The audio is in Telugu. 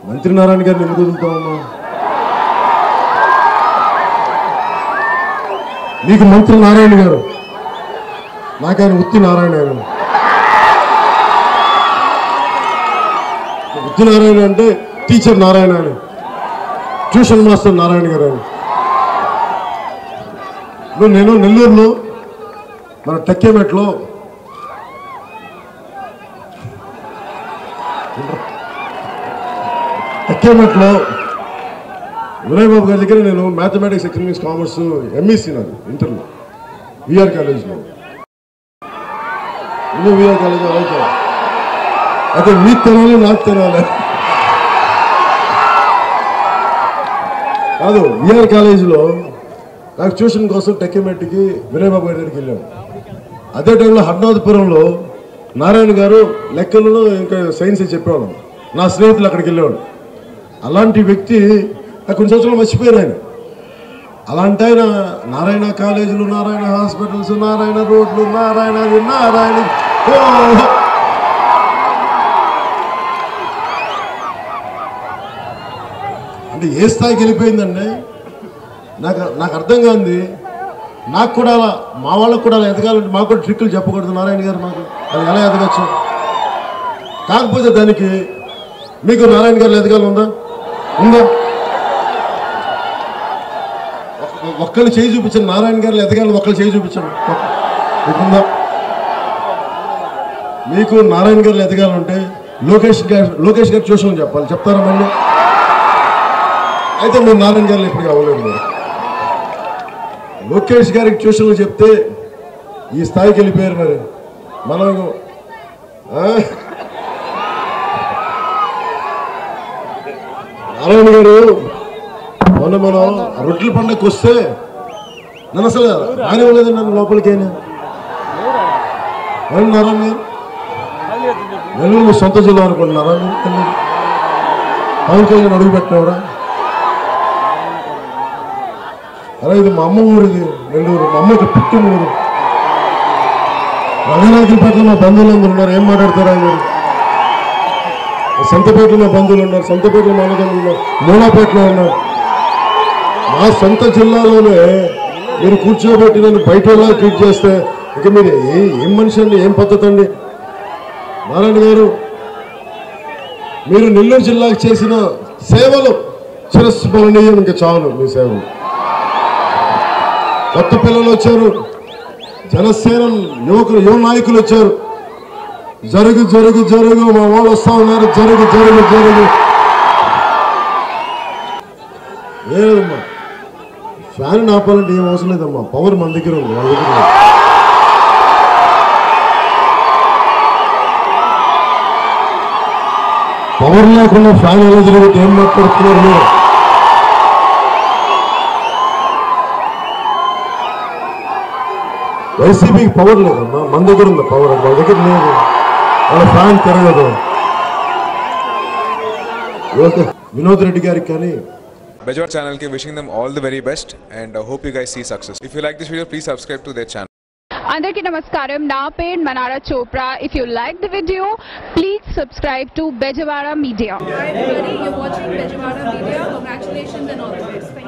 మంత్రి నారాయణ గారిని ఎందుకు వదులుతామమ్మా? మీకు మంత్రి నారాయణ గారు, నాకు ఆయన ఉత్తి నారాయణ గారు. ఉత్తి నారాయణ అంటే టీచర్ నారాయణ అని, ట్యూషన్ మాస్టర్ నారాయణ గారు అని. ఇప్పుడు నేను నెల్లూరులో మన టెక్కేమెట్లో వినయ్ బాబు గారి దగ్గర నేను మ్యాథమెటిక్స్, ఎకనామిక్స్, కామర్స్ ఎంఈసీ నాది ఇంటర్లో విఆర్ కాలేజ్లో. విఆర్ కాలేజ్ అయితే అయితే మీకు తినాలి, నాకు తినాలి కాదు. విఆర్ కాలేజీలో నాకు ట్యూషన్ కోసం టెక్కిమెట్టికి వినయ్ బాబు గారి దగ్గరికి వెళ్ళాము. అదే టైంలో హర్నాథపురంలో నారాయణ గారు లెక్కలను ఇంకా సైన్స్ చెప్పేవాళ్ళం. నా స్నేహితులు అక్కడికి వెళ్ళేవాడు. అలాంటి వ్యక్తి నాకు కొన్ని సంవత్సరాలు మర్చిపోయారు ఆయన. అలాంటి ఆయన నారాయణ కాలేజీలు, నారాయణ హాస్పిటల్స్, నారాయణ రోడ్లు, నారాయణ అంటే ఏ స్థాయికి వెళ్ళిపోయిందండి నాకు అర్థం కాంది. నాకు కూడా మా వాళ్ళకు కూడా అలా ఎదగాలంటే మాకు కూడా ట్రిక్కులు చెప్పకూడదు నారాయణ గారు. మాకు అది ఎలా ఎదగచ్చు? కాకపోతే దానికి మీకు నారాయణ గారు ఎదగాలి ఉందా? ఒక్కళ్ళు చేయి చూపించండి. నారాయణ గారు ఎదగాలి ఒక్కళ్ళు చేయి చూపించండి. మీకుందా? మీకు నారాయణ గారు ఎదగాలంటే లోకేష్ గారు ట్యూషన్ చెప్పాలి. చెప్తారా మళ్ళీ? అయితే మీరు నారాయణ గారు ఎప్పుడు అవ్వలేదు. మీరు లోకేష్ గారికి ట్యూషన్లు చెప్తే ఈ స్థాయికి వెళ్ళిపోయారు. మరి మనం నారాయణ గారు మనం రొట్టెల పండుగకి వస్తే నన్ను అసలు రానివ్వలేదు. నన్ను లోపలికైనా నారాయణ గారు నెల్లూరు సొంత జిల్లా అనుకుంటున్నారా? పవన్ కళ్యాణ్ అడుగు పెట్టినవరా? అరే ఇది మా అమ్మ ఊరు, ఇది నెల్లూరు, మా అమ్మకి పుట్టిన ఊరు. రంగనాయకులపేటలో మా బంధువులందరూ ఉన్నారు. ఏం మాట్లాడతారా మీరు? సంతపేటలో మా బంధువులు ఉన్నారు, సంతపేటలో మా అన్నదమ్ములు ఉన్నారు, మూలాపేటలో ఉన్నారు. మా సొంత జిల్లాలోనే మీరు కూర్చోబెట్టి నన్ను బయట వాళ్ళ ట్రీట్ చేస్తే ఇక మీరు ఏం మనిషి అండి? ఏం పద్ధతి అండి? నారాయణ గారు, మీరు నెల్లూరు జిల్లాకు చేసిన సేవలు చిరస్మరణీయం. ఇంకా చాలు మీ సేవలు. కొత్త పిల్లలు వచ్చారు, జనసేన యువ నాయకులు వచ్చారు. జరుగు జరుగు జరుగు మా వాళ్ళు వస్తా ఉన్నారు. జరుగు జరుగు జరుగు. లేదమ్మా, ఫ్యాన్ ఆపాలంటే ఏం అవసరం లేదమ్మా. పవర్ మన దగ్గర ఉంది, వాళ్ళ దగ్గర ఉంది. పవర్ లేకుండా ఫ్యాన్ ఎలా తిరుగుతుంది? ఏం మాట్లాడుతున్నారు మీరు? వైసీపీకి పవర్ లేదమ్మా, మన దగ్గర ఉంది పవర్. వాళ్ళ దగ్గర లేదు, వాళ్ళ ఫ్యాన్ తిరగదు. వినోద్ రెడ్డి గారికి కానీ Bejwara channel ke wishing them all the very best and hope you guys see success. If you like this video, please subscribe to their channel. Andarki namaskaram, na page Manara Chopra. If you like the video, please subscribe to Bejwara Media. Hi everybody, you're watching Bejwara Media. Congratulations and all the best.